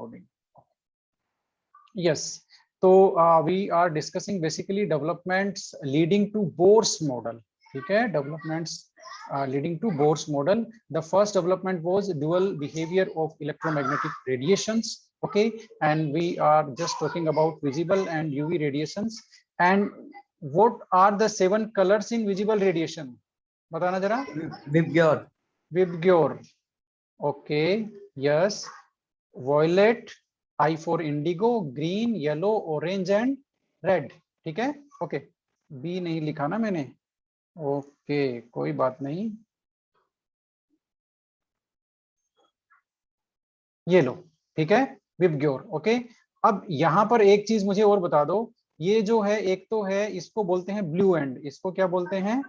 recording. Yes, so we are discussing basically developments leading to Bohr's model. ठीक है, developments leading to Bohr's model. The first development was dual behavior of electromagnetic radiations. Okay, and we are just talking about visible and UV radiations. And what are the 7 colors in visible radiation? बताना जरा. Vibgyor. Vibgyor. Okay, yes. Violet, I for indigo, green, yellow, orange and red. ठीक है, okay. B नहीं लिखा ना मैंने. Okay, कोई बात नहीं. ये लो, ठीक है, विबग्योर. ओके, अब यहाँ पर एक चीज मुझे और बता दो. ये जो है, एक तो है, इसको बोलते हैं ब्लू एंड. इसको क्या बोलते हैं?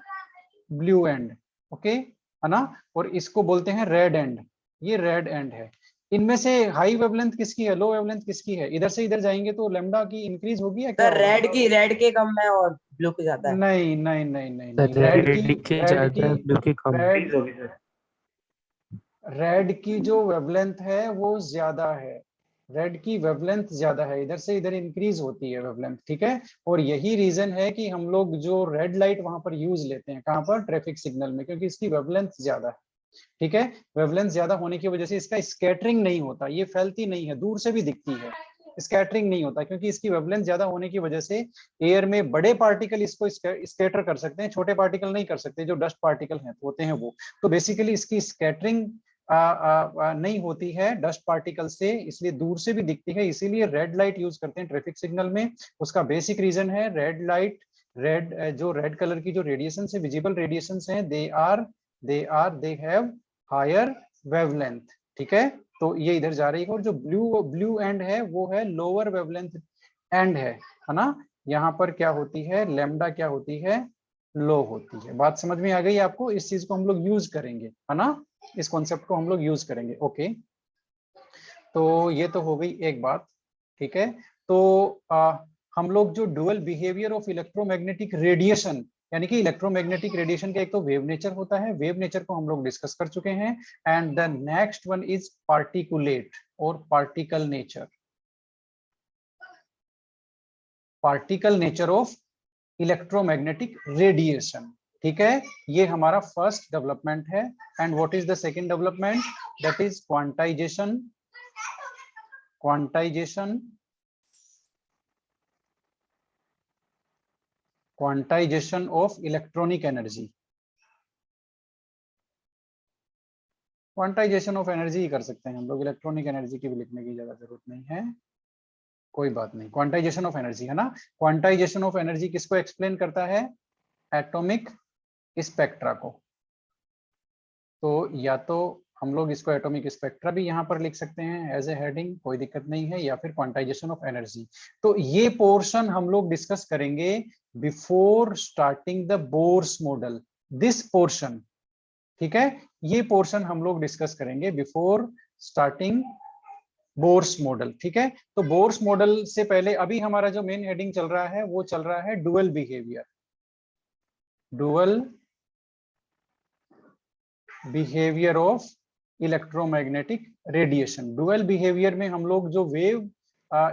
Blue and. ओके, है ना. और इसको बोलते हैं रेड एंड. ये रेड एंड है. इनमें से हाई वेवलेंथ किसकी है, लो वेवलेंथ किसकी है? इधर से इधर जाएंगे तो लैम्डा की इंक्रीज होगी या क्या? रेड के कम है और ब्लू की ज्यादा है. नहीं नहीं नहीं नहीं, रेड की जो वेवलेंथ है वो ज्यादा है. रेड की वेवलेंथ ज्यादा है, इधर से इधर इंक्रीज होती है वेवलेंथ. ठीक है, और यही रीजन है कि हम लोग जो रेड लाइट वहां पर यूज लेते हैं, कहां पर? ट्रैफिक सिग्नल में, क्योंकि इसकी वेवलेंथ ज्यादा है. ठीक है, वेवलेंथ ज्यादा होने की वजह से इसका स्कैटरिंग नहीं होता, ये फैलती नहीं है, दूर से भी दिखती है, स्कैटरिंग नहीं होता, क्योंकि इसकी वेवलेंथ ज्यादा होने की वजह से एयर में बड़े पार्टिकल इसको स्कैटर कर सकते हैं, छोटे पार्टिकल नहीं कर सकते, जो डस्ट पार्टिकल हैं होते हैं वो. तो बेसिकली इसकी स्कैटरिंग नहीं होती है डस्ट पार्टिकल से, इसलिए दूर से भी दिखती है. इसीलिए रेड लाइट यूज करते हैं ट्रैफिक सिग्नल में. उसका बेसिक रीजन है रेड लाइट, जो रेड कलर की जो रेडिएशन है, विजिबल रेडिएशन है, दे हैव हायर वेवलेंथ. ठीक है, तो ये इधर जा रही है. और जो ब्लू एंड है वो है लोअर वेवलेंथ एंड है ना. यहाँ पर क्या होती है? लैम्डा क्या होती है? लो होती है. बात समझ में आ गई आपको? इस चीज को हम लोग यूज करेंगे, है ना. इस कॉन्सेप्ट को हम लोग यूज करेंगे. ओके, तो ये तो हो गई एक बात. ठीक है, तो हम लोग जो dual behaviour of electromagnetic radiation, यानी कि इलेक्ट्रोमैग्नेटिक रेडिएशन का एक तो वेव नेचर होता है, वेव नेचर को हम लोग डिस्कस कर चुके हैं. And the next one is particulate और particle nature. Particle nature of electromagnetic radiation. ठीक है, ये हमारा फर्स्ट डेवलपमेंट है. And what is the second development? That is quantization. Quantization of electronic energy. Quantization of energy ही कर सकते हैं हम लोग, इलेक्ट्रॉनिक एनर्जी की भी लिखने की ज्यादा जरूरत नहीं है. कोई बात नहीं, क्वांटाइजेशन ऑफ एनर्जी है ना. क्वांटाइजेशन ऑफ एनर्जी किसको एक्सप्लेन करता है? एटॉमिक स्पेक्ट्रा को. तो या तो हम लोग इसको एटॉमिक स्पेक्ट्रा भी यहाँ पर लिख सकते हैं एज ए हेडिंग, कोई दिक्कत नहीं है, या फिर क्वांटाइजेशन ऑफ एनर्जी. तो ये पोर्शन हम लोग डिस्कस करेंगे before starting the Bohr's model. This portion, ठीक है, ये पोर्शन हम लोग डिस्कस करेंगे बिफोर स्टार्टिंग बोर्स मॉडल. ठीक है, तो बोर्स मॉडल से पहले अभी हमारा जो मेन हेडिंग चल रहा है वो चल रहा है dual behaviour. Dual behaviour of electromagnetic radiation. Dual behaviour में हम लोग जो वेव,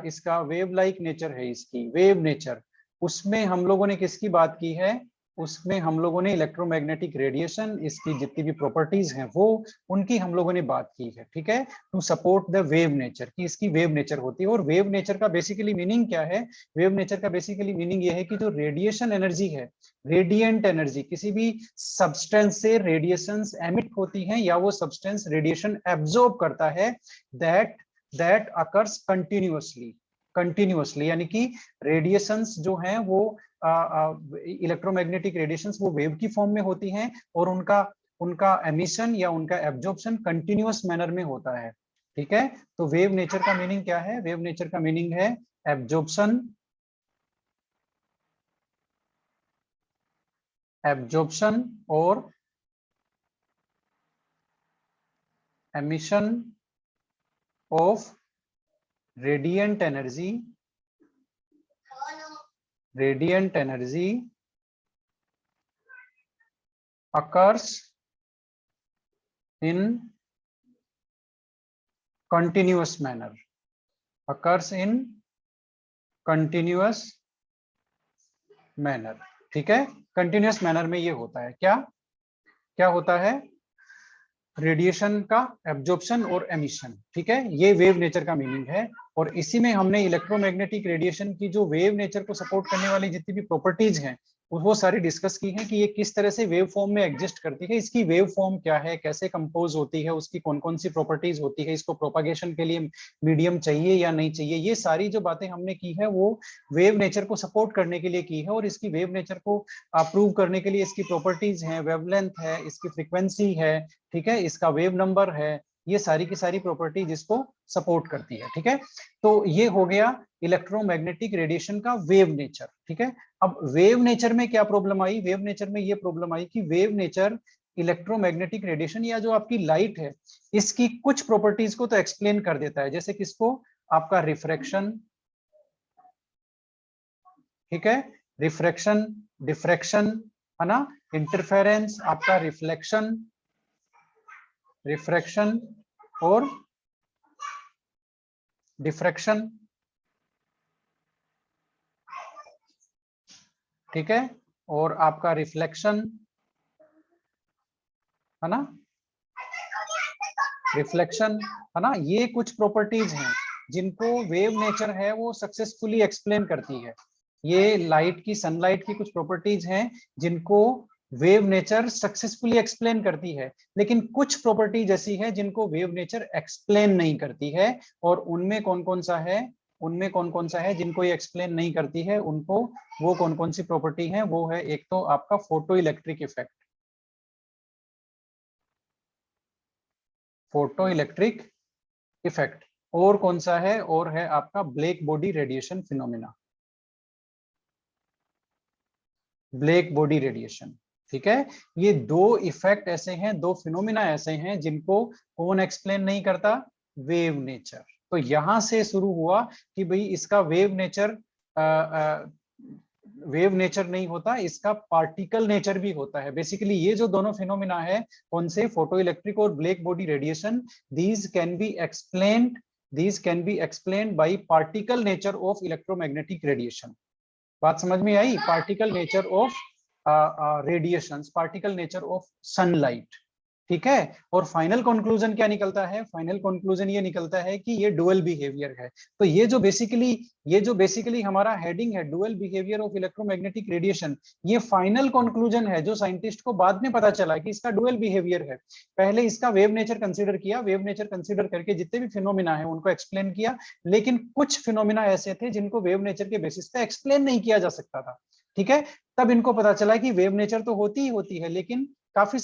इसका वेव लाइक नेचर है, इसकी वेव नेचर, उसमें हम लोगों ने किसकी बात की है? उसमें हम लोगों ने इलेक्ट्रोमैग्नेटिक रेडिएशन, इसकी जितनी भी प्रॉपर्टीज हैं वो, उनकी हम लोगों ने बात की है. ठीक है, to support the wave nature, की इसकी वेव नेचर होती है. और वेव नेचर का बेसिकली मीनिंग क्या है? वेव नेचर का बेसिकली मीनिंग ये है कि जो रेडिएशन एनर्जी है, रेडिएंट एनर्जी, किसी भी सब्सटेंस से रेडिएशंस एमिट होती हैं या वो सब्सटेंस रेडिएशन एब्जॉर्ब करता है, दैट अकर्स कंटिन्यूअसली, यानी कि रेडिएशंस जो हैं वो इलेक्ट्रोमैग्नेटिक रेडिएशंस वो वेव की फॉर्म में होती हैं, और उनका एमिशन या उनका एब्जॉर्प्शन कंटिन्यूअस मैनर में होता है. ठीक है, तो वेव नेचर का मीनिंग क्या है? वेव नेचर का मीनिंग है एब्जॉर्प्शन और emission of radiant energy occurs in continuous manner. occurs in continuous manner। ठीक है, कंटिन्यूअस मैनर में ये होता है, क्या क्या होता है, रेडिएशन का एब्जॉर्प्शन और एमिशन। ठीक है, ये वेव नेचर का मीनिंग है। और इसी में हमने इलेक्ट्रोमैग्नेटिक रेडिएशन की जो वेव नेचर को सपोर्ट करने वाली जितनी भी प्रॉपर्टीज हैं वो सारी डिस्कस की है कि ये किस तरह से वेव फॉर्म में एग्जिस्ट करती है, इसकी वेव फॉर्म क्या है, कैसे कंपोज होती है, उसकी कौन कौन सी प्रॉपर्टीज होती है, इसको प्रोपागेशन के लिए मीडियम चाहिए या नहीं चाहिए। ये सारी जो बातें हमने की है वो वेव नेचर को सपोर्ट करने के लिए की है। और इसकी वेव नेचर को अप्रूव करने के लिए इसकी प्रॉपर्टीज हैं, वेवलेंथ है, इसकी फ्रीक्वेंसी है, ठीक है, इसका वेव नंबर है, ये सारी की सारी प्रॉपर्टी जिसको सपोर्ट करती है। ठीक है, तो ये हो गया इलेक्ट्रोमैग्नेटिक रेडिएशन का वेव नेचर। ठीक है, अब वेव नेचर में क्या प्रॉब्लम आई, वेव नेचर में ये प्रॉब्लम आई कि वेव नेचर इलेक्ट्रोमैग्नेटिक रेडिएशन या जो आपकी लाइट है इसकी कुछ प्रॉपर्टीज को तो एक्सप्लेन कर देता है, जैसे किसको, आपका रिफ्रैक्शन, ठीक है, रिफ्रैक्शन, डिफ्रैक्शन, है ना, इंटरफेरेंस, आपका रिफ्लेक्शन, रिफ्रैक्शन और डिफ्रैक्शन। ठीक है, और आपका रिफ्लेक्शन, है ना, रिफ्लेक्शन, है ना, ये कुछ प्रॉपर्टीज हैं जिनको वेव नेचर है वो सक्सेसफुली एक्सप्लेन करती है। ये लाइट की, सनलाइट की कुछ प्रॉपर्टीज हैं जिनको वेव नेचर सक्सेसफुली एक्सप्लेन करती है, लेकिन कुछ प्रॉपर्टीज ऐसी है जिनको वेव नेचर एक्सप्लेन नहीं करती है। और उनमें कौन कौन सा है, उनमें कौन कौन सा है जिनको ये एक्सप्लेन नहीं करती है, उनको वो कौन कौन सी प्रॉपर्टी है, वो है एक तो आपका photo electric effect, photo electric effect, और कौन सा है, और है आपका black body radiation phenomena, black body radiation. ठीक है, ये दो इफेक्ट ऐसे हैं, दो फिनोमिना ऐसे हैं जिनको कौन एक्सप्लेन नहीं करता, वेव नेचर। तो यहां से शुरू हुआ कि भाई इसका वेव नेचर वेव नेचर नहीं होता, इसका पार्टिकल नेचर भी होता है। बेसिकली ये जो दोनों फिनोमिना है, कौन से, फोटो इलेक्ट्रिक और black body radiation, these can be explained, these can be explained by particle nature of electromagnetic radiation। बात समझ में आई, particle nature of radiations, particle nature of sunlight. ठीक है, और फाइनल कंक्लूजन क्या निकलता है, फाइनल कंक्लूजन ये निकलता है कि ये डुअल बिहेवियर है। तो ये जो बेसिकली हमारा हेडिंग है, dual behaviour of electromagnetic radiation, ये फाइनल कंक्लूजन है जो साइंटिस्ट को बाद में पता चला कि इसका डुअल बिहेवियर है। पहले इसका वेव नेचर कंसीडर किया, वेव नेचर कंसीडर करके जितने भी फिनोमिना है उनको एक्सप्लेन किया, लेकिन कुछ फिनोमिना ऐसे थे जिनको वेव नेचर के बेसिस पे एक्सप्लेन नहीं किया जा सकता था। ठीक है, तब इनको पता चला कि वेव नेचर तो होती ही होती है, लेकिन काफी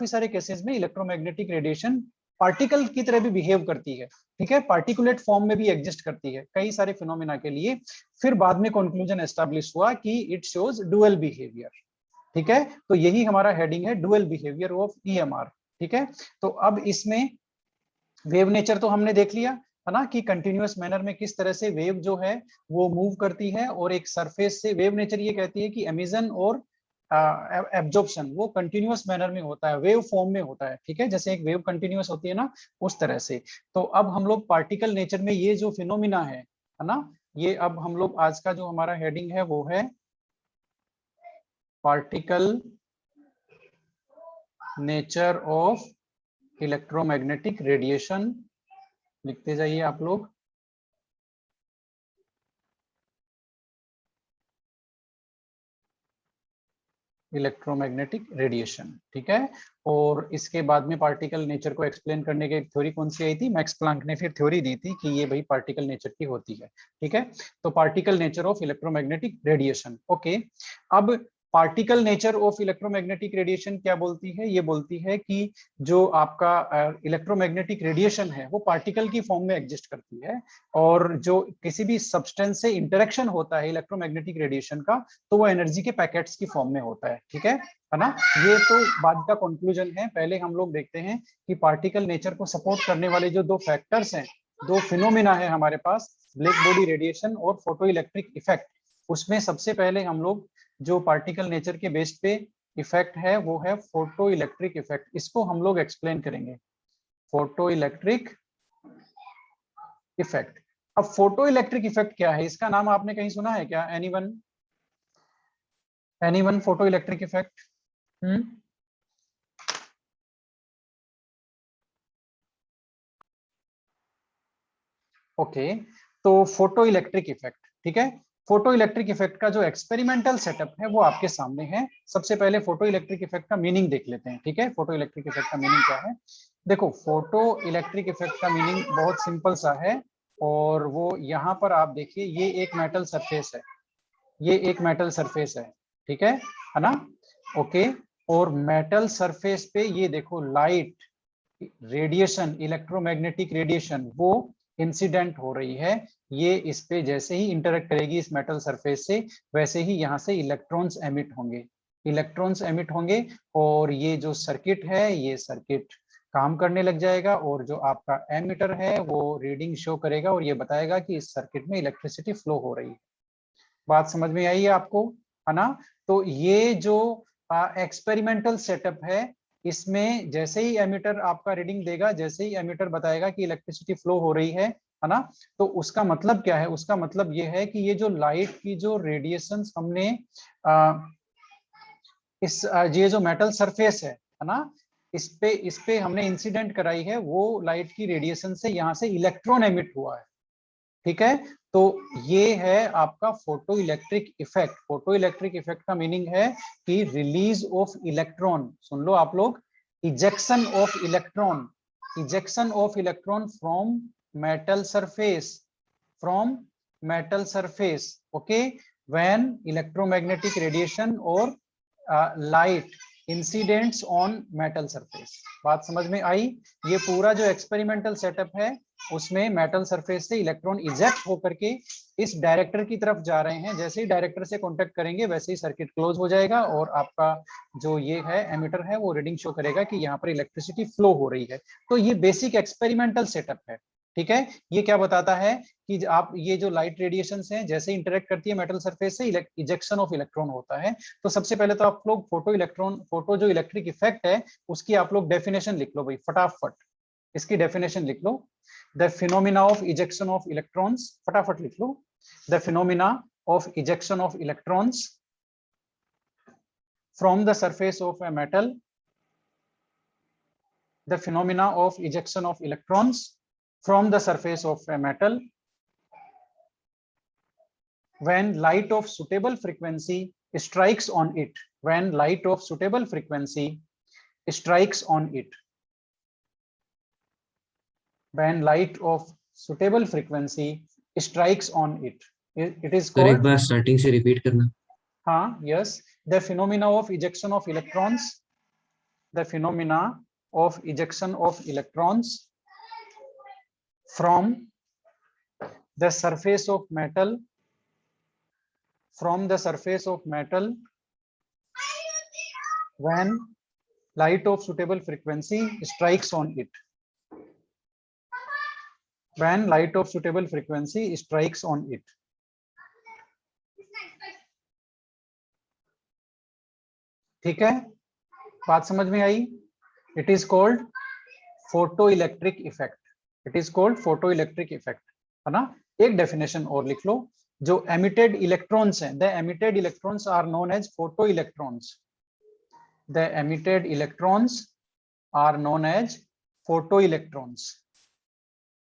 सारे केसेस में इलेक्ट्रोमैग्नेटिक रेडिएशन पार्टिकल की तरह भी बिहेव करती है। ठीक है, पार्टिकुलेट फॉर्म में भी एग्जिस्ट करती है कई सारे फिनोमिना के लिए। फिर बाद में कंक्लूजन एस्टैब्लिश हुआ कि इट शोज डुअल बिहेवियर। ठीक है, तो यही हमारा हेडिंग है, डुअल बिहेवियर ऑफ ईएमआर। ठीक है, तो अब इसमें वेव नेचर तो हमने देख लिया, है ना, कि कंटिन्यूअस मैनर में किस तरह से वेव जो है वो मूव करती है, और एक सरफेस से वेव नेचर ये कहती है कि एमिशन और एब्जॉर्प्शन वो कंटिन्यूअस मैनर में होता है, वेव फॉर्म में होता है। ठीक है, जैसे एक वेव कंटिन्यूअस होती है ना, उस तरह से। तो अब हम लोग पार्टिकल नेचर में ये जो फिनोमिना है ना, ये अब हम लोग आज का जो हमारा हेडिंग है वो है particle nature of electromagnetic radiation. लिखते जाइए आप लोग। Electromagnetic radiation. ठीक है, और इसके बाद में पार्टिकल नेचर को एक्सप्लेन करने की थ्योरी कौन सी आई थी, मैक्स प्लैंक ने फिर थ्योरी दी थी कि ये भाई पार्टिकल नेचर की होती है। ठीक है, तो particle nature of electromagnetic radiation. Okay, अब particle nature of electromagnetic radiation क्या बोलती है, ये बोलती है कि जो आपका इलेक्ट्रोमैग्नेटिक रेडिएशन है वो पार्टिकल की फॉर्म में एग्जिस्ट करती है, और जो किसी भी सब्सटेंस से इंटरेक्शन होता है इलेक्ट्रोमैग्नेटिक रेडिएशन का, तो वो एनर्जी के पैकेट्स की फॉर्म में होता है। ठीक है ना, ये तो बाद का कंक्लूजन है। पहले हम लोग देखते हैं कि पार्टिकल नेचर को सपोर्ट करने वाले जो दो फैक्टर्स हैं, दो फिनोमिना है हमारे पास, ब्लैक बॉडी रेडिएशन और फोटो इलेक्ट्रिक इफेक्ट। उसमें सबसे पहले हम लोग जो पार्टिकल नेचर के बेस पे इफेक्ट है वो है फोटो इलेक्ट्रिक इफेक्ट। इसको हम लोग एक्सप्लेन करेंगे, फोटो इलेक्ट्रिक इफेक्ट। अब फोटो इलेक्ट्रिक इफेक्ट क्या है, इसका नाम आपने कहीं सुना है क्या? Anyone photo electric effect? Okay, तो फोटो इलेक्ट्रिक इफेक्ट, ठीक है। फोटो इलेक्ट्रिक इफेक्ट का जो एक्सपेरिमेंटल सेटअप है वो आपके सामने है। सबसे पहले फोटो इलेक्ट्रिक इफेक्ट का मीनिंग देख लेते हैं, ठीक है। फोटो इलेक्ट्रिक इफेक्ट का मीनिंग क्या है? देखो, फोटो इलेक्ट्रिक इफेक्ट का मीनिंग बहुत सिंपल सा है, और वो यहाँ पर आप देखिए, ये एक मेटल सरफेस है, ये एक मेटल सरफेस है, ठीक है ना? ओके, और मेटल सरफेस पे ये देखो लाइट रेडिएशन, इलेक्ट्रोमैग्नेटिक रेडिएशन वो इंसिडेंट हो रही है। ये इस पे जैसे ही इंटरेक्ट करेगी इस मेटल सरफेस से, वैसे ही यहाँ से इलेक्ट्रॉन्स एमिट होंगे, इलेक्ट्रॉन्स एमिट होंगे, और ये जो सर्किट है ये सर्किट काम करने लग जाएगा, और जो आपका एमीटर है वो रीडिंग शो करेगा और ये बताएगा कि इस सर्किट में इलेक्ट्रिसिटी फ्लो हो रही है। बात समझ में आई है आपको, है ना? तो ये जो एक्सपेरिमेंटल सेटअप है, इसमें जैसे ही एमीटर आपका रीडिंग देगा, जैसे ही एमीटर बताएगा कि इलेक्ट्रिसिटी फ्लो हो रही है ना, तो उसका मतलब क्या है? उसका मतलब ये है कि ये जो लाइट की जो रेडिएशंस हमने ये जो मेटल सरफेस है ना, इस पे हमने इंसिडेंट कराई है, वो लाइट की रेडिएशन से यहाँ से इलेक्ट्रॉन एमिट हुआ है, ठीक है। तो ये है आपका photo electric effect. Photo electric effect का मीनिंग है कि रिलीज ऑफ इलेक्ट्रॉन, सुन लो आप लोग, ejection of electron, ejection of electron from metal surface, from metal surface, okay, when electromagnetic radiation और light incidents on metal surface. बात समझ में आई? ये पूरा जो एक्सपेरिमेंटल सेटअप है उसमें मेटल सरफेस से इलेक्ट्रॉन इजेक्ट होकर के इस डायरेक्टर की तरफ जा रहे हैं। जैसे ही डायरेक्टर से कांटेक्ट करेंगे वैसे ही सर्किट क्लोज हो जाएगा, और आपका जो ये है एमीटर है वो रीडिंग शो करेगा कि यहाँ पर इलेक्ट्रिसिटी फ्लो हो रही है। तो ये बेसिक एक्सपेरिमेंटल सेटअप है, ठीक है। ये क्या बताता है कि आप ये जो लाइट रेडिएशन हैं जैसे इंटरेक्ट करती है मेटल सरफेस से, इजेक्शन ऑफ इलेक्ट्रॉन होता है। तो सबसे पहले तो आप लोग फोटो जो इलेक्ट्रिक इफेक्ट है उसकी आप लोग डेफिनेशन लिख लो भाई फटाफट, इसकी डेफिनेशन लिख लो। The phenomena of ejection of electrons, फटाफट लिख लो। The phenomena of ejection of electrons from the surface of a metal, the phenomena of ejection of electrons from the surface of a metal when light of suitable frequency strikes on it, when light of suitable frequency strikes on it, when light of suitable frequency strikes on it, it is sir एक called, बार starting से repeat करना। हाँ yes, the phenomena of ejection of electrons, the phenomena of ejection of electrons from the surface of metal, from the surface of metal when light of suitable frequency strikes on it, when light of suitable frequency strikes on it, ठीक है। बात समझ में आई? It is called photo electric effect, it is called photo electric effect, है ना। एक definition और लिख लो, जो एमिटेड इलेक्ट्रॉन्स हैं, the emitted electrons are known as photo electrons, the emitted electrons are known as photo electrons,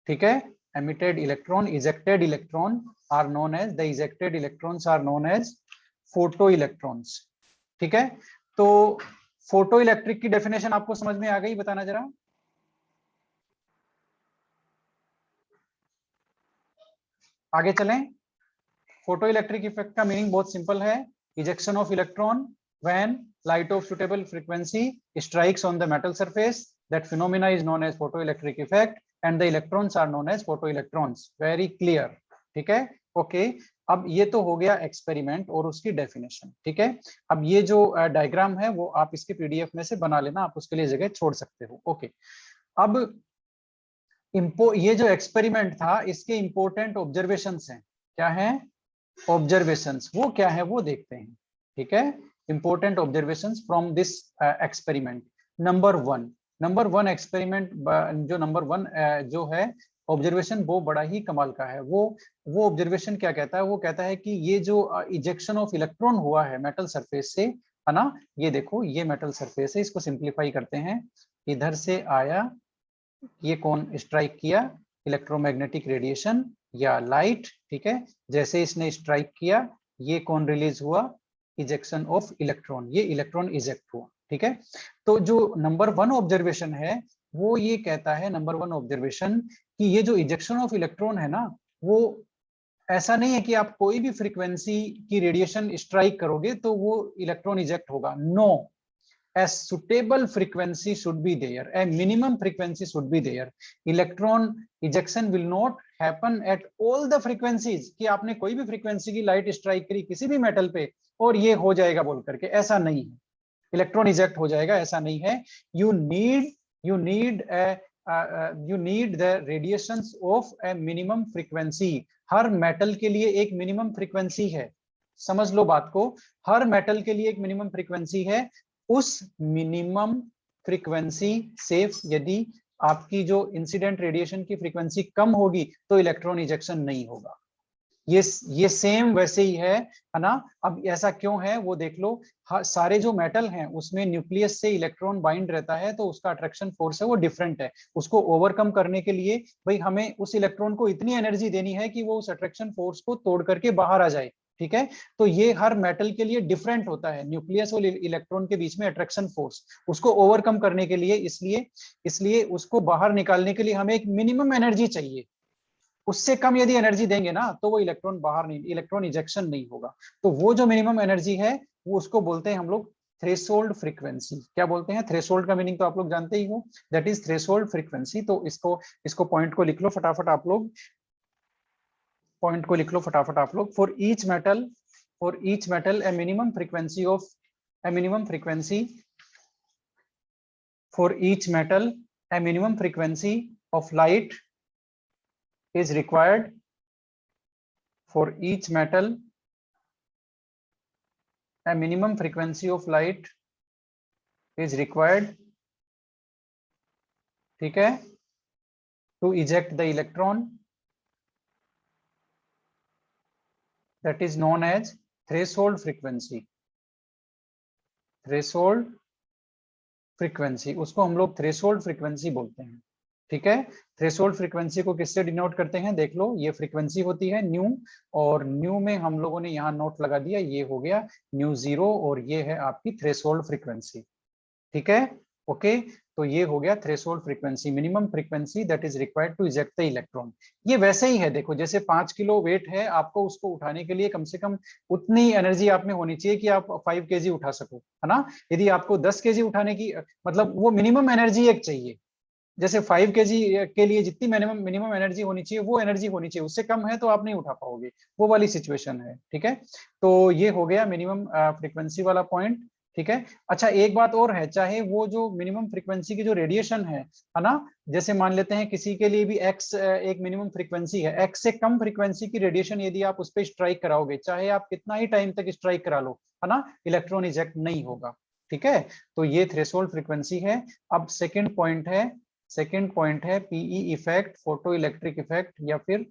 ठीक है। Emitted electron, ejected electron are known as, the ejected electrons are known as photo electrons, ठीक है। तो photo electric की definition आपको समझ में आ गई? बताना जरा। आगे चलें। फोटो इलेक्ट्रिक इफेक्ट का मीनिंग बहुत सिंपल है, ejection of electron when light of suitable frequency strikes on the metal surface, that phenomena is known as photo electric effect and the electrons are known as photo electrons. Very clear, ठीक है, okay. अब ये तो हो गया experiment और उसकी definition, ठीक है। अब ये जो डायग्राम है वो आप इसके पीडीएफ में से बना लेना, आप उसके लिए जगह छोड़ सकते हो, ओके। अब ये जो एक्सपेरिमेंट था इसके इंपॉर्टेंट ऑब्जर्वेशंस हैं, क्या है ऑब्जर्वेशंस, वो क्या है वो देखते हैं, ठीक है। Important observations from this experiment. Number one experiment, जो नंबर वन जो है ऑब्जर्वेशन वो बड़ा ही कमाल का है। वो ऑब्जर्वेशन क्या कहता है, वो कहता है कि ये जो इजेक्शन ऑफ इलेक्ट्रॉन हुआ है मेटल सरफेस से, है ना, ये देखो ये मेटल सरफेस है, इसको सिंप्लीफाई करते हैं, इधर से आया, ये कौन स्ट्राइक किया, इलेक्ट्रोमैग्नेटिक रेडिएशन या लाइट, ठीक है, जैसे इसने स्ट्राइक किया ये कौन रिलीज हुआ, इजेक्शन ऑफ इलेक्ट्रॉन, ये इलेक्ट्रॉन इजेक्ट हुआ, ठीक है। तो जो नंबर 1 ऑब्जर्वेशन है वो ये कहता है, नंबर 1 ऑब्जर्वेशन, कि ये जो इजेक्शन ऑफ इलेक्ट्रॉन है ना, वो ऐसा नहीं है कि आप कोई भी फ्रीक्वेंसी की रेडिएशन स्ट्राइक करोगे तो वो इलेक्ट्रॉन इजेक्ट होगा, no, a suitable frequency should be there, a minimum frequency should be there, electron ejection will not happen at all the frequencies, कि आपने कोई भी फ्रीक्वेंसी की लाइट स्ट्राइक करी किसी भी मेटल पे और ये हो जाएगा बोल करके, ऐसा नहीं है, इलेक्ट्रॉन इजेक्ट हो जाएगा, ऐसा नहीं है। you need the radiations of a minimum frequency, her metal के लिए एक मिनिमम फ्रीक्वेंसी है, समझ लो बात को, हर मेटल के लिए एक मिनिमम फ्रीक्वेंसी है, उस मिनिमम फ्रीक्वेंसी से यदि आपकी जो इंसिडेंट रेडिएशन की फ्रीक्वेंसी कम होगी तो इलेक्ट्रॉन इजेक्शन नहीं होगा। ये सेम वैसे ही है ना। अब ऐसा क्यों है वो देख लो, सारे जो मेटल हैं उसमें न्यूक्लियस से इलेक्ट्रॉन बाइंड रहता है तो उसका अट्रैक्शन फोर्स है वो डिफरेंट है, उसको ओवरकम करने के लिए भाई हमें उस इलेक्ट्रॉन को इतनी एनर्जी देनी है कि वो उस अट्रैक्शन फोर्स को तोड़ करके बाहर आ जाए, ठीक है। तो ये हर मेटल के लिए डिफरेंट होता है, न्यूक्लियस और इलेक्ट्रॉन के बीच में अट्रैक्शन फोर्स, उसको ओवरकम करने के लिए, इसलिए उसको बाहर निकालने के लिए हमें एक मिनिमम एनर्जी चाहिए, उससे कम यदि एनर्जी देंगे ना तो वो इलेक्ट्रॉन बाहर नहीं, इलेक्ट्रॉन इजेक्शन नहीं होगा। तो वो जो मिनिमम एनर्जी है वो उसको बोलते हैं हम लोग थ्रेशोल्ड फ्रीक्वेंसी। क्या बोलते हैं, थ्रेशोल्ड का मीनिंग तो आप लोग जानते ही हो, दैट इज थ्रेशोल्ड फ्रीक्वेंसी। तो इसको पॉइंट को लिख लो फटाफट आप लोग, पॉइंट को लिख लो फटाफट आप लोग। For each metal A minimum frequency for each metal A minimum frequency of light is required, for each metal a minimum frequency of light is required, ठीक है, to eject the electron, that is known as threshold frequency, threshold frequency, उसको हम लोग threshold frequency बोलते हैं, ठीक है। Threshold frequency को किससे डिनोट करते हैं, देख लो, ये फ्रीक्वेंसी होती है न्यू, और न्यू में हम लोगों ने यहाँ नोट लगा दिया, ये हो गया न्यू 0 और ये है आपकी थ्रेशोल्ड फ्रीक्वेंसी, ठीक है, ओके। तो ये हो गया threshold frequency, minimum frequency that is required to eject the electron. ये वैसे ही है, देखो जैसे 5 किलो वेट है, आपको उसको उठाने के लिए कम से कम उतनी एनर्जी आप में होनी चाहिए कि आप 5 केजी उठा सको, है ना। यदि आपको 10 केजी उठाने की, मतलब वो मिनिमम एनर्जी एक चाहिए, जैसे 5 केजी के लिए जितनी मिनिमम एनर्जी होनी चाहिए वो एनर्जी होनी चाहिए, उससे कम है तो आप नहीं उठा पाओगे, वो वाली सिचुएशन है, ठीक है। तो ये हो गया मिनिमम फ्रीक्वेंसी वाला पॉइंट, ठीक है। अच्छा एक बात और है, चाहे वो जो मिनिमम फ्रीक्वेंसी की जो रेडिएशन है ना, जैसे मान लेते हैं किसी के लिए भी एक्स एक मिनिमम फ्रीक्वेंसी है, एक्स से कम फ्रीक्वेंसी की रेडिएशन यदि आप उस पर स्ट्राइक कराओगे, चाहे आप कितना ही टाइम तक स्ट्राइक करा लो, है ना, इलेक्ट्रॉन इजेक्ट नहीं होगा, ठीक है। तो ये थ्रेशोल्ड फ्रीक्वेंसी है। अब सेकेंड पॉइंट है P E effect, photo electric effect, या फिर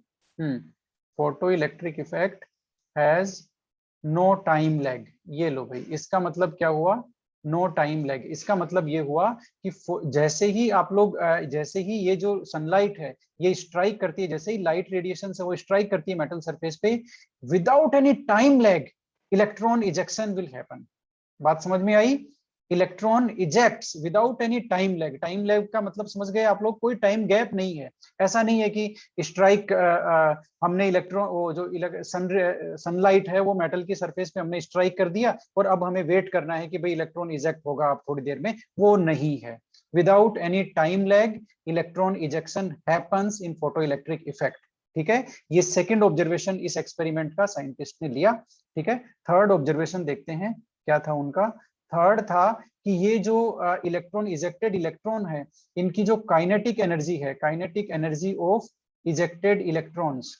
photo electric effect has no time lag. ये लो भाई, इसका मतलब क्या हुआ, नो टाइम लैग। इसका मतलब ये हुआ कि जैसे ही आप लोग जैसे ही ये जो सनलाइट है ये स्ट्राइक करती है, जैसे ही लाइट रेडिएशन से वो स्ट्राइक करती है मेटल सरफेस पे, without any time lag electron ejection will happen. बात समझ में आई, electron ejects without any time lag. Time lag का मतलब समझ गए आप लोग, कोई टाइम गैप नहीं है, ऐसा नहीं है कि स्ट्राइक हमने इलेक्ट्रॉन, वो जो सनलाइट है वो मेटल की सरफेस पे हमने स्ट्राइक कर दिया और अब हमें वेट करना है कि भाई इलेक्ट्रॉन इजेक्ट होगा आप थोड़ी देर में, वो नहीं है। Without any time lag electron ejection happens in photo electric effect, ठीक है। ये सेकेंड ऑब्जर्वेशन इस एक्सपेरिमेंट का साइंटिस्ट ने लिया, ठीक है। थर्ड ऑब्जर्वेशन देखते हैं क्या था उनका। थर्ड था कि ये जो इलेक्ट्रॉन इजेक्टेड इलेक्ट्रॉन है, इनकी जो काइनेटिक एनर्जी है, kinetic energy of ejected electrons,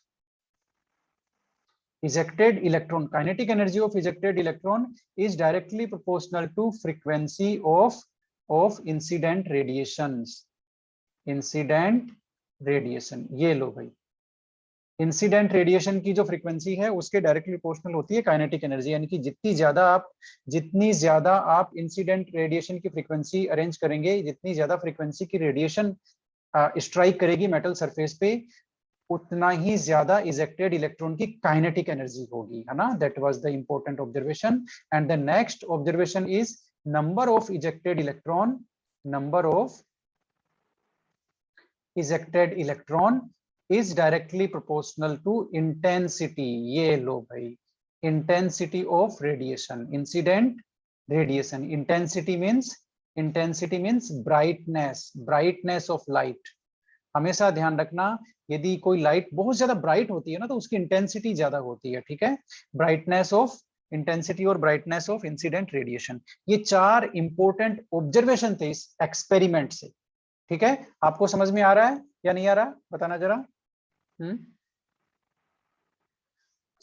kinetic energy of ejected electron is directly proportional to frequency of incident radiations, incident radiation. ये लो भाई, इंसिडेंट रेडिएशन की जो फ्रीक्वेंसी है उसके डायरेक्टली प्रोपोर्शनल होती है काइनेटिक एनर्जी, यानी कि जितनी ज्यादा आप इंसिडेंट रेडिएशन की फ्रीक्वेंसी अरेंज करेंगे, जितनी ज्यादा फ्रीक्वेंसी की रेडिएशन स्ट्राइक करेगी मेटल सरफेस पे, उतना ही ज्यादा इजेक्टेड इलेक्ट्रॉन की काइनेटिक एनर्जी होगी, है ना। That was the important observation. And the next observation is number of ejected electron, number of ejected electron is directly proportional to intensity। ये लो भाई, intensity of radiation, incident radiation। intensity means brightness of light। हमेशा ध्यान रखना, यदि कोई light बहुत ज्यादा ब्राइट होती है ना, तो उसकी इंटेंसिटी ज्यादा होती है, ठीक है। ब्राइटनेस ऑफ इंटेंसिटी और ब्राइटनेस ऑफ इंसिडेंट रेडिएशन, ये 4 इंपॉर्टेंट ऑब्जर्वेशन थे इस एक्सपेरिमेंट से, ठीक है। आपको समझ में आ रहा है या नहीं आ रहा, बताना जरा।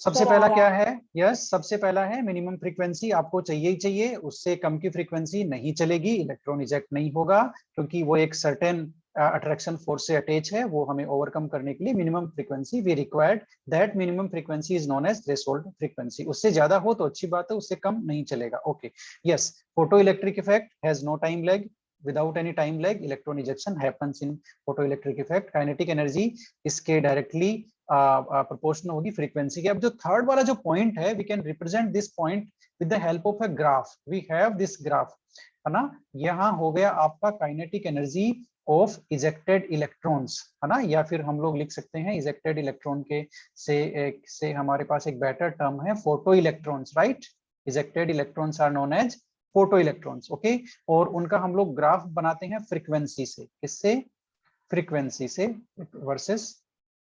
सबसे पहला क्या है? यस, सबसे पहला है मिनिमम फ्रीक्वेंसी, आपको चाहिए ही चाहिए, उससे कम की फ्रीक्वेंसी नहीं चलेगी, इलेक्ट्रॉन इजेक्ट नहीं होगा, क्योंकि वो एक सर्टेन अट्रैक्शन फोर्स से अटैच है, वो हमें ओवरकम करने के लिए minimum frequency we required, that minimum frequency is known as threshold frequency. उससे ज्यादा हो तो अच्छी बात है, उससे कम नहीं चलेगा। Okay, yes, photo electric effect has no time lag, without any time lag electron ejection happens in photoelectric effect। kinetic energy इसके directly प्रोपोर्शनल होगी फ्रीक्वेंसी के। अब जो थर्ड वाला जो पॉइंट है, we can represent this point with the help of a graph. We have this graph, है ना। यहाँ हो गया आपका kinetic energy of ejected electrons, है ना, या फिर हम लोग लिख सकते हैं इजेक्टेड इलेक्ट्रॉन के से हमारे पास एक बेटर टर्म है photo electrons, right. Ejected electrons are known as photo electrons, okay. और उनका हम लोग ग्राफ बनाते हैं फ्रीक्वेंसी से, किससे? फ्रीक्वेंसी से वर्सेस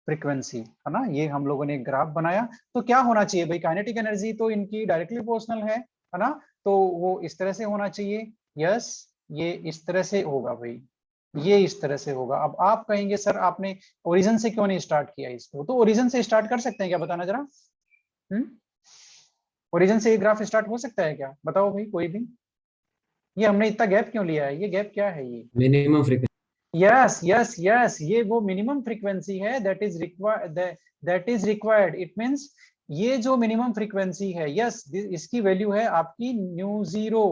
फ्रीक्वेंसी, है ना। ये हम लोगों ने एक ग्राफ बनाया। तो क्या होना चाहिए भाई, काइनेटिक एनर्जी तो इनकी डायरेक्टली प्रोपोर्शनल है ना, तो वो इस तरह से होना चाहिए। यस, ये इस तरह से होगा भाई, ये इस तरह से होगा। अब आप कहेंगे सर आपने ओरिजिन से क्यों नहीं स्टार्ट किया इसको? तो ओरिजिन से स्टार्ट कर सकते हैं क्या, बताना जरा। ओरिजिन से ये ग्राफ स्टार्ट हो सकता है क्या, बताओ भाई कोई भी। ये हमने इतना गैप क्यों लिया है, ये गैप क्या है? ये minimum frequency. Yes yes yes, ये वो मिनिमम फ्रीक्वेंसी है that is required. It means ये जो मिनिमम फ्रीक्वेंसी है, यस, इसकी वैल्यू है आपकी न्यू जीरो,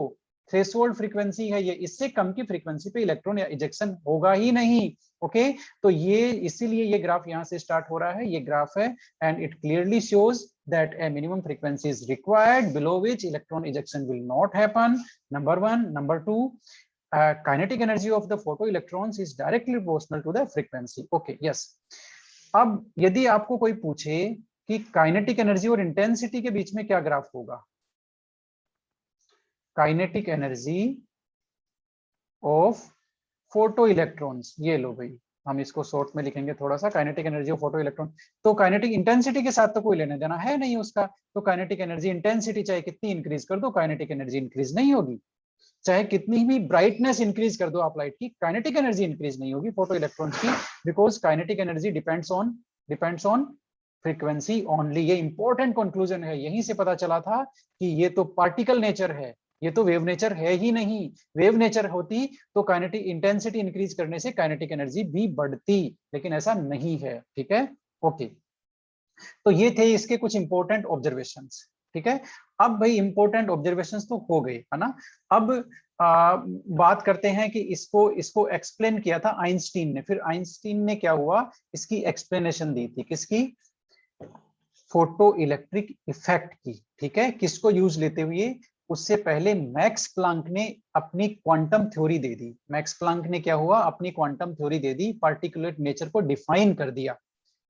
थ्रेशोल्ड फ्रीक्वेंसी है ये। इससे कम की फ्रीक्वेंसी पे इलेक्ट्रॉन इजेक्शन होगा ही नहीं, ओके। तो ये इसीलिए ये ग्राफ यहाँ से स्टार्ट हो रहा है, ये ग्राफ है, and it clearly shows that a minimum frequency is required below which electron ejection will not happen, number 1। number 2, kinetic energy of the photoelectrons is directly proportional to the frequency, okay, yes। अब यदि आपको कोई पूछे कि kinetic energy और intensity के बीच में क्या ग्राफ होगा, kinetic energy of photo electrons, ये लो भाई, हम इसको शॉर्ट में लिखेंगे थोड़ा सा, kinetic energy of photo electron. तो काइनेटिक इंटेंसिटी के साथ तो कोई लेना देना है नहीं उसका, तो काइनेटिक एनर्जी इंटेंसिटी चाहे कितनी इंक्रीज कर दो, काइनेटिक एनर्जी इंक्रीज नहीं होगी। चाहे कितनी भी ब्राइटनेस इंक्रीज कर दो आप लाइट की, काइनेटिक एनर्जी इंक्रीज नहीं होगी फोटो इलेक्ट्रॉन्स की, because kinetic energy depends on frequency only. ये इंपॉर्टेंट कंक्लूजन है, यहीं से पता चला था कि ये तो पार्टिकल नेचर है, ये तो वेव नेचर है ही नहीं। वेव नेचर होती तो काइनेटिक इंटेंसिटी इंक्रीज करने से काइनेटिक एनर्जी भी बढ़ती, लेकिन ऐसा नहीं है, ठीक है, ओके। तो ये थे इसके कुछ इंपॉर्टेंट ऑब्जर्वेशंस, ठीक है। अब भाई इंपॉर्टेंट ऑब्जर्वेशंस तो हो गए, है ना। अब बात करते हैं कि इसको एक्सप्लेन किया था आइंस्टीन ने, फिर आइंस्टीन ने क्या हुआ, इसकी एक्सप्लेनेशन दी थी, किसकी? फोटो इलेक्ट्रिक इफेक्ट की, ठीक है। किसको यूज लेते हुए? उससे पहले मैक्स प्लांक ने अपनी क्वांटम थ्योरी दे दी। मैक्स प्लांक ने क्या हुआ, अपनी क्वांटम थ्योरी दे दी, पार्टिकुलेट नेचर को डिफाइन कर दिया,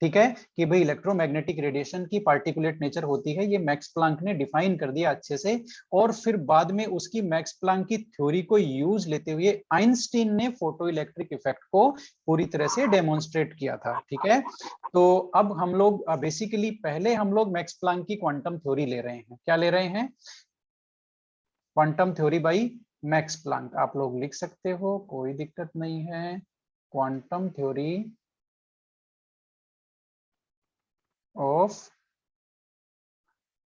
ठीक है, कि भाई इलेक्ट्रोमैग्नेटिक रेडिएशन की पार्टिकुलेट नेचर होती है, ये मैक्स प्लांक ने डिफाइन कर दिया अच्छे से। और फिर बाद में उसकी मैक्स प्लांक की थ्योरी को यूज लेते हुए आइंस्टीन ने फोटो इलेक्ट्रिक इफेक्ट को पूरी तरह से डेमोन्स्ट्रेट किया था, ठीक है। तो अब हम लोग बेसिकली पहले हम लोग मैक्स प्लांक की क्वांटम थ्योरी ले रहे हैं। क्या ले रहे हैं? Quantum theory by max Planck. आप लोग लिख सकते हो, कोई दिक्कत नहीं है। Quantum theory of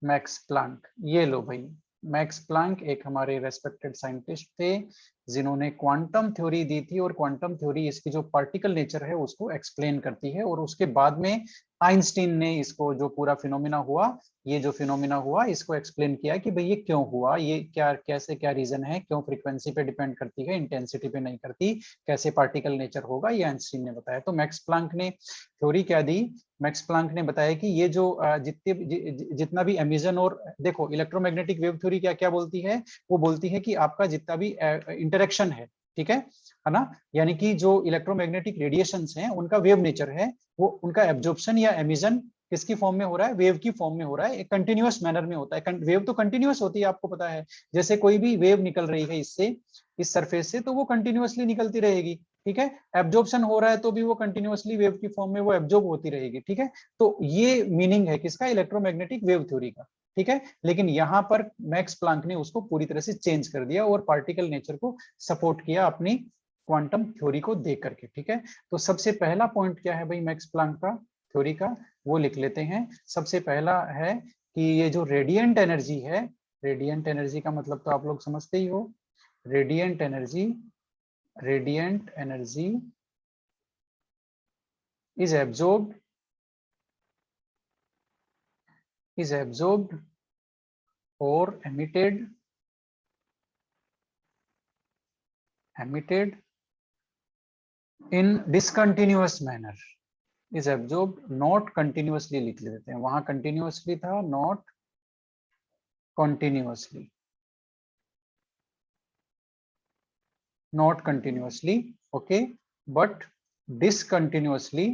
max Planck, ये लो भाई, मैक्स प्लैंक एक हमारे रेस्पेक्टेड साइंटिस्ट थे जिन्होंने क्वांटम थ्योरी दी थी, और क्वांटम थ्योरी इसकी जो पार्टिकल नेचर है उसको एक्सप्लेन करती है। और उसके बाद में आइंस्टीन ने इसको जो पूरा फिनोमिना हुआ, ये जो फिनोमिना हुआ, इसको एक्सप्लेन किया कि भाई ये क्यों हुआ, ये क्या कैसे क्या रीजन है, क्यों फ्रीक्वेंसी पे डिपेंड करती है, इंटेंसिटी पे नहीं करती, कैसे पार्टिकल नेचर होगा, ये आइंस्टीन ने बताया। तो मैक्स प्लैंक ने थ्योरी क्या दी? मैक्स प्लैंक ने बताया कि ये जो जितना भी एमिशन, और देखो इलेक्ट्रोमैग्नेटिक वेव थ्योरी क्या क्या बोलती है, वो बोलती है कि आपका जितना भी इंटरेक्शन है, ठीक है ना, यानी कि जो इलेक्ट्रोमैग्नेटिक रेडिएशंस हैं उनका वेव नेचर है, वो उनका एब्जॉर्प्शन या एमिशन किसकी फॉर्म में हो रहा है? वेव की फॉर्म में हो रहा है, एक कंटिन्यूअस मैनर में होता है। वेव तो कंटिन्यूअस होती है, आपको पता है, जैसे कोई भी वेव निकल रही है इससे, इस सरफेस से, तो वो कंटिन्यूअसली निकलती रहेगी, ठीक है। एब्जॉर्प्शन हो रहा है तो भी वो कंटिन्यूअसली वेव की फॉर्म में वो एब्जॉर्ब होती रहेगी, ठीक है। तो ये मीनिंग है किसका? इलेक्ट्रोमैग्नेटिक वेव थ्योरी का, ठीक है। लेकिन यहाँ पर मैक्स प्लैंक ने उसको पूरी तरह से चेंज कर दिया और पार्टिकल नेचर को सपोर्ट किया अपनी क्वांटम थ्योरी को देख करके, ठीक है। तो सबसे पहला पॉइंट क्या है भाई मैक्स प्लैंक का थ्योरी का, वो लिख लेते हैं। सबसे पहला है कि ये जो रेडिएंट एनर्जी है, रेडिएंट एनर्जी का मतलब तो आप लोग समझते ही हो, radiant energy, radiant energy is absorbed or emitted in discontinuous manner, is absorbed not continuously, लिख लेते हैं, वहां continuously था, not continuously, not continuously, okay, but discontinuously,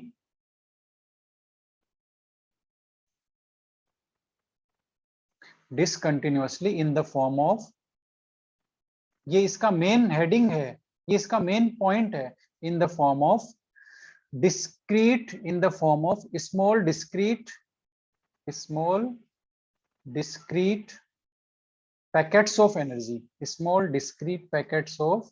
discontinuously in the form of, ये इसका मेन हेडिंग है, ये इसका मेन पॉइंट है, in the form of discrete, in the form of small discrete packets of energy, small discrete packets of